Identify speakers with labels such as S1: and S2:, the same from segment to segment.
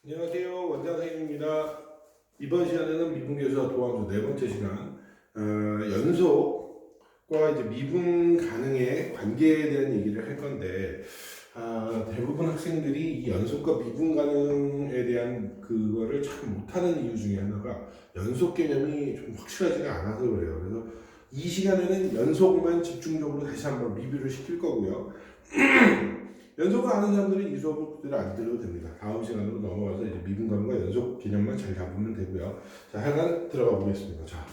S1: 안녕하세요. 원장 선생님입니다. 이번 시간에는 미분계수와 도함수 네 번째 시간, 연속과 이제 미분 가능의 관계에 대한 얘기를 할 건데, 대부분 학생들이 이 연속과 미분 가능에 대한 그거를 참 못하는 이유 중에 하나가 연속 개념이 좀 확실하지가 않아서 그래요. 그래서 이 시간에는 연속만 집중적으로 다시 한번 리뷰를 시킬 거고요. 연속을 아는 사람들은 이 수업을 그대로 안 들어도 됩니다. 다음 시간으로 넘어가서 이제 미분감과 연속 개념만 잘 잡으면 되고요. 자, 하여간 들어가 보겠습니다. 자,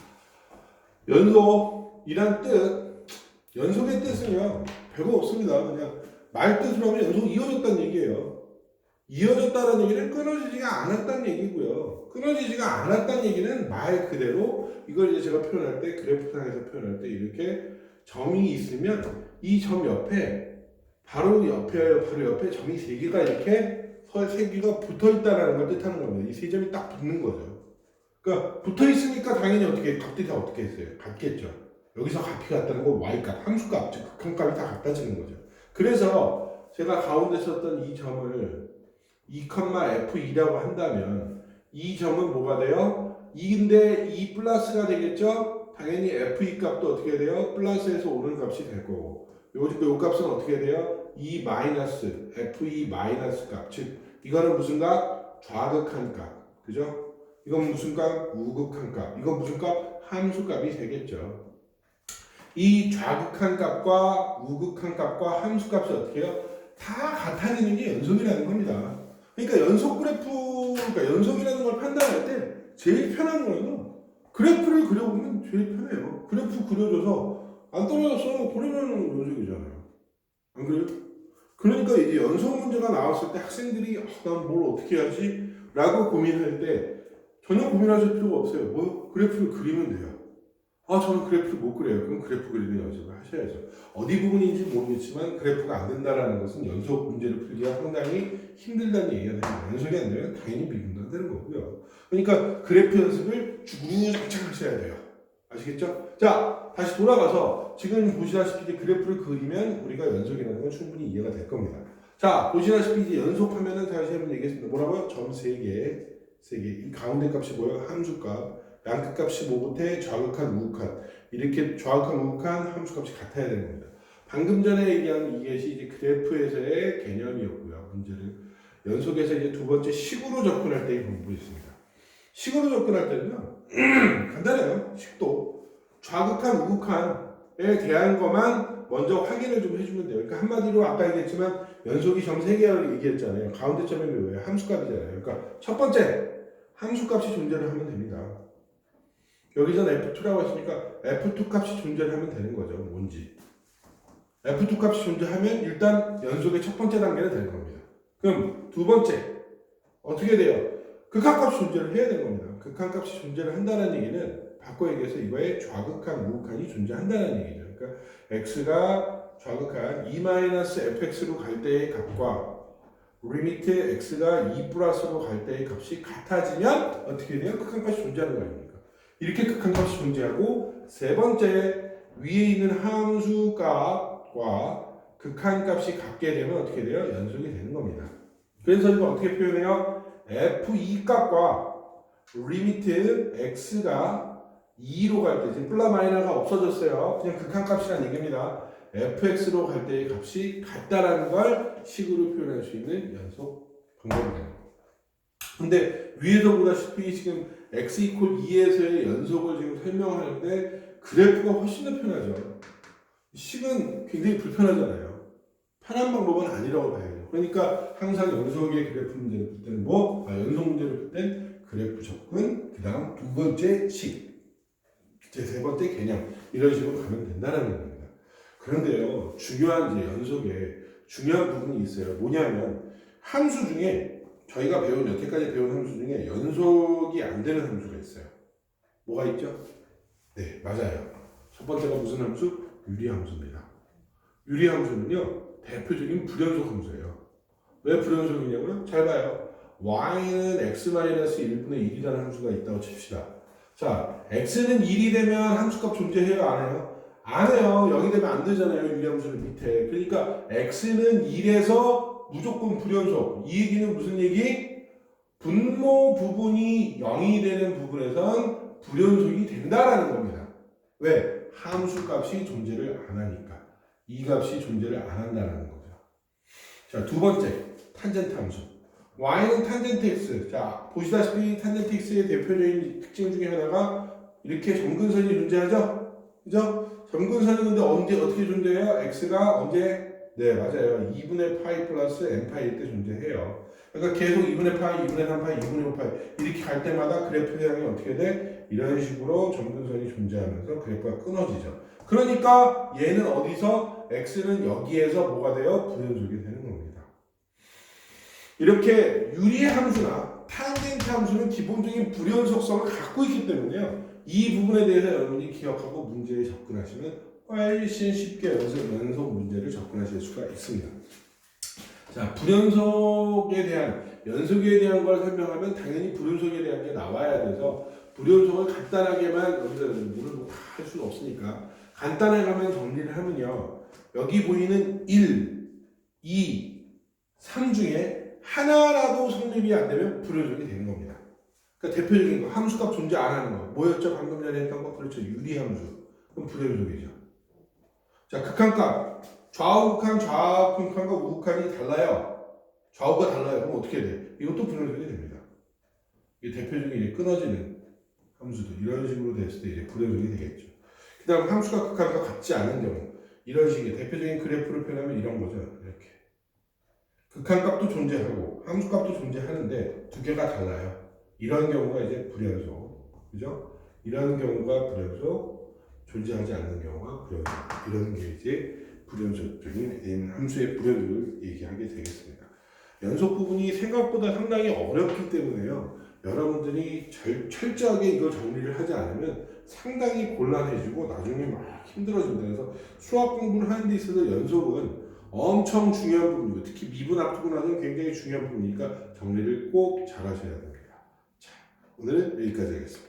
S1: 연속이란 뜻, 연속의 뜻은요, 별거 없습니다. 그냥 말 뜻으로 하면 연속이 이어졌다는 얘기예요. 이어졌다는 얘기는 끊어지지가 않았다는 얘기고요. 끊어지지가 않았다는 얘기는 말 그대로 이걸 이제 제가 표현할 때, 그래프상에서 표현할 때 이렇게 점이 있으면 이 점 옆에 바로 옆에 점이 세 개가 이렇게 세 개가 붙어 있다라는 걸 뜻하는 겁니다. 이 세 점이 딱 붙는 거죠. 그러니까 붙어 있으니까 당연히 값들이 다 어떻게 했어요? 같겠죠. 여기서 값이 같다는 건 y값, 함수값, 즉 극한값이 다 같아지는 거죠. 그래서 제가 가운데 썼던 이 점을 2,f2라고 한다면 이 점은 뭐가 돼요? 2인데 2 플러스가 되겠죠? 당연히 f2 값도 어떻게 돼요? 플러스에서 오는 값이 될 거고 요 값은 어떻게 돼요? 2 마이너스 f2 마이너스 값, 즉 이거는 무슨 값? 좌극한 값, 그죠? 이건 무슨 값? 우극한 값. 이건 무슨 값? 함수 값이 되겠죠. 이 좌극한 값과 우극한 값과 함수 값이 어떻게 해요? 다 같아지는 게 연속이라는 겁니다. 그러니까 연속 그러니까 연속이라는 걸 판단할 때 제일 편한 거는 그래프를 그려보면 제일 편해요. 그래프 그려줘서 안 떨어졌어. 그러면 연속이잖아요. 안 그래요? 그러니까 이제 연속 문제가 나왔을 때 학생들이 난 뭘 어떻게 하지? 라고 고민할 때 전혀 고민하실 필요가 없어요. 뭐 그래프를 그리면 돼요. 저는 그래프를 못 그려요. 그럼 그래프 그리는 연습을 하셔야죠. 어디 부분인지 모르겠지만 그래프가 안 된다라는 것은 연속 문제를 풀기가 상당히 힘들다는 얘기가 됩니다. 연속이 안 되면 당연히 미분도 안 되는 거고요. 그러니까 그래프 연습을 주구장창 하셔야 돼요. 아시겠죠? 자, 다시 돌아가서 지금 보시다시피 그래프를 그리면 우리가 연속이라는 건 충분히 이해가 될 겁니다. 자, 보시다시피 이제 연속하면은 다시 한번 얘기했습니다. 뭐라고요? 점 3개, 3개. 이 가운데 값이 뭐예요? 함수값. 양끝값이 뭐부터 좌극한 우극한 이렇게 좌극한 우극한 함수값이 같아야 되는 겁니다. 방금 전에 얘기한 이것이 이제 그래프에서의 개념이었고요. 문제를 연속해서 이제 두 번째 식으로 접근할 때의 방법이 있습니다. 식으로 접근할 때는요. 간단해요. 식도 좌극한 우극한에 대한 것만 먼저 확인을 좀 해주면 돼요. 그러니까 한마디로 아까 얘기했지만 연속이 점 3개라고 얘기했잖아요. 가운데 점이 뭐예요? 함수값이잖아요. 그러니까 첫 번째 함수값이 존재를 하면 됩니다. 여기서는 F2라고 했으니까 F2 값이 존재를 하면 되는 거죠. 뭔지. F2 값이 존재하면 일단 연속의 첫 번째 단계는 되는 겁니다. 그럼 두 번째 어떻게 돼요? 극한값이 존재를 해야 되는 겁니다. 극한값이 존재를 한다는 얘기는 바꿔 얘기해서 이거에 좌극한, 우극한이 존재한다는 얘기죠. 그러니까 x가 좌극한 2-fx로 갈 때의 값과 리미트 x가 2 플러스로 갈 때의 값이 같아지면 어떻게 돼요? 극한값이 존재하는 거 아닙니까? 이렇게 극한값이 존재하고 세 번째 위에 있는 함수값과 극한값이 같게 되면 어떻게 돼요? 연속이 되는 겁니다. 그래서 이거 어떻게 표현해요? f2 값과 리미트 x가 2로 갈 때, 지금 플라 마이너가 없어졌어요. 그냥 극한값이라는 얘기입니다. fx로 갈 때의 값이 같다라는 걸 식으로 표현할 수 있는 연속 방법입니다. 근데 위에서 보다시피 지금 x 이퀄 2에서의 연속을 지금 설명하는데 그래프가 훨씬 더 편하죠. 식은 굉장히 불편하잖아요. 편한 방법은 아니라고 봐야죠. 그러니까 항상 연속의 그래프 문제를 풀 때는 연속 문제를 풀 땐 그래프 접근, 그 다음 두 번째 식, 세 번째 개념 이런 식으로 가면 된다는 겁니다. 그런데요, 중요한 이제 연속에 중요한 부분이 있어요. 뭐냐면 함수 중에 저희가 여태까지 배운 함수 중에 연속이 안 되는 함수가 있어요. 뭐가 있죠? 네, 맞아요. 첫 번째가 무슨 함수? 유리함수입니다. 유리함수는요, 대표적인 불연속 함수예요. 왜 불연속이냐고요? 잘 봐요. y는 x-1분의 1이라는 함수가 있다고 칩시다. 자, x는 1이 되면 함수값 존재해요? 안 해요? 안 해요. 0이 되면 안 되잖아요. 유리함수는 밑에. 그러니까 x는 1에서 무조건 불연속. 이 얘기는 무슨 얘기? 분모 부분이 0이 되는 부분에선 불연속이 된다라는 겁니다. 왜? 함수 값이 존재를 안 하니까. 이 값이 존재를 안 한다는 거죠. 자, 두 번째, 탄젠트 함수. y는 탄젠트 x. 자, 보시다시피 탄젠트 x의 대표적인 특징 중에 하나가 이렇게 점근선이 존재하죠? 그죠? 점근선이 근데 언제 어떻게 존재해요? x가 언제? 네, 맞아요. 2분의 파이 플러스 n파이일 때 존재해요. 그러니까 계속 2분의 파이, 2분의 3파이, 2분의 5파이 이렇게 갈 때마다 그래프 대항이 어떻게 돼? 이런 식으로 점근선이 존재하면서 그래프가 끊어지죠. 그러니까 얘는 어디서? x는 여기에서 뭐가 돼요? 불연속이 되는 겁니다. 이렇게 유리 함수나 탄젠트 함수는 기본적인 불연속성을 갖고 있기 때문에요. 이 부분에 대해서 여러분이 기억하고 문제에 접근하시면 훨씬 쉽게 연속 문제를 접근하실 수가 있습니다. 자, 불연속에 대한, 연속에 대한 걸 설명하면 당연히 불연속에 대한 게 나와야 돼서 불연속을 간단하게만 오늘 뭐 다 할 수는 없으니까 간단하게만 정리를 하면요. 여기 보이는 1, 2, 3 중에 하나라도 성립이 안 되면 불연속이 되는 겁니다. 그러니까 대표적인 거, 함수값 존재 안 하는 거. 뭐였죠? 방금 전에 했던 거? 그렇죠. 유리함수. 그럼 불연속이죠. 자, 극한값. 좌우극한, 좌극한과 우극한이 달라요. 좌우가 달라요. 그럼 어떻게 돼? 이것도 불연속이 됩니다. 이게 대표적인 이제 끊어지는 함수도 이런 식으로 됐을 때 이제 불연속이 되겠죠. 그 다음 함수가 극한과 같지 않은 경우. 이런 식의 대표적인 그래프를 표현하면 이런 거죠. 이렇게. 극한값도 존재하고 함수값도 존재하는데 두 개가 달라요. 이런 경우가 이제 불연속. 그죠? 이런 경우가 불연속, 존재하지 않는 경우가 불연속. 이런 게 이제 불연속적인 함수의 불연속을 얘기하게 되겠습니다. 연속 부분이 생각보다 상당히 어렵기 때문에요. 여러분들이 철저하게 이걸 정리를 하지 않으면 상당히 곤란해지고 나중에 막 힘들어집니다. 그래서 수학 공부를 하는 데 있어서 연속은 엄청 중요한 부분이고 특히 미분 앞두고나서는 굉장히 중요한 부분이니까 정리를 꼭 잘 하셔야 됩니다. 자, 오늘은 여기까지 하겠습니다.